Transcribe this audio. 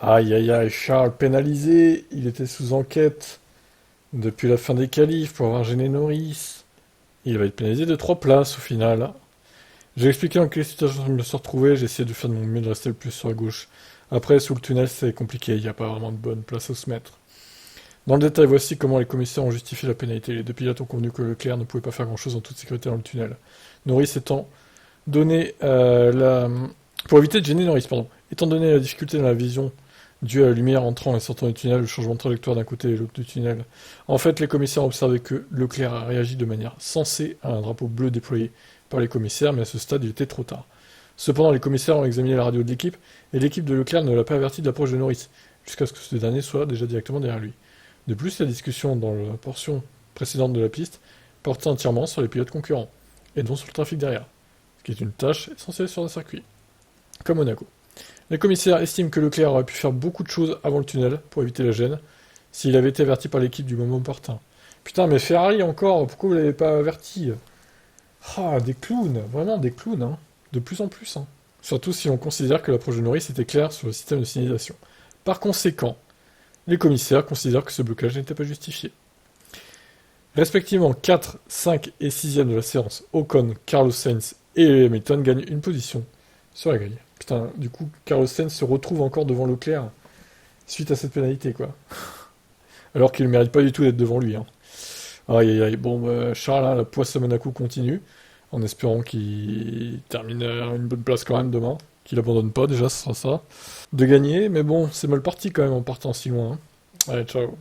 Aïe aïe aïe, Charles pénalisé, il était sous enquête depuis la fin des qualifs pour avoir gêné Norris. Il va être pénalisé de 3 places au final. J'ai expliqué en quelle situation je me suis retrouvé, j'ai essayé de faire de mon mieux de rester le plus sur la gauche. Après, sous le tunnel, c'est compliqué, il n'y a pas vraiment de bonne place où se mettre. Dans le détail, voici comment les commissaires ont justifié la pénalité. Les deux pilotes ont convenu que Leclerc ne pouvait pas faire grand-chose en toute sécurité dans le tunnel. Norris étant donné la... Pour éviter de gêner Norris, pardon. Étant donné la difficulté dans la vision due à la lumière entrant et sortant du tunnel, le changement de trajectoire d'un côté et de l'autre du tunnel. En fait, les commissaires ont observé que Leclerc a réagi de manière sensée à un drapeau bleu déployé par les commissaires, mais à ce stade, il était trop tard. Cependant, les commissaires ont examiné la radio de l'équipe, et l'équipe de Leclerc ne l'a pas averti de l'approche de Norris, jusqu'à ce que ce dernier soit déjà directement derrière lui. De plus, la discussion dans la portion précédente de la piste portait entièrement sur les pilotes concurrents, et non sur le trafic derrière, ce qui est une tâche essentielle sur un circuit, comme Monaco. Les commissaires estiment que Leclerc aurait pu faire beaucoup de choses avant le tunnel pour éviter la gêne, s'il avait été averti par l'équipe du moment opportun. Putain, mais Ferrari encore, pourquoi vous l'avez pas averti? Ah, des clowns, vraiment des clowns, hein. De plus en plus, hein. Surtout si on considère que l'approche de Norris était claire sur le système de signalisation. Par conséquent, les commissaires considèrent que ce blocage n'était pas justifié. Respectivement 4, 5 et 6e de la séance, Ocon, Carlos Sainz et Hamilton gagnent une position sur la grille. Putain, du coup, Carlos Sainz se retrouve encore devant Leclerc suite à cette pénalité, quoi. Alors qu'il ne mérite pas du tout d'être devant lui, hein. Aïe aïe aïe, bon, bah, Charles, hein, la poisse à Monaco continue, en espérant qu'il termine une bonne place quand même demain, qu'il abandonne pas, déjà, ce sera ça. De gagner, mais bon, c'est mal parti quand même en partant si loin, hein. Allez, ciao.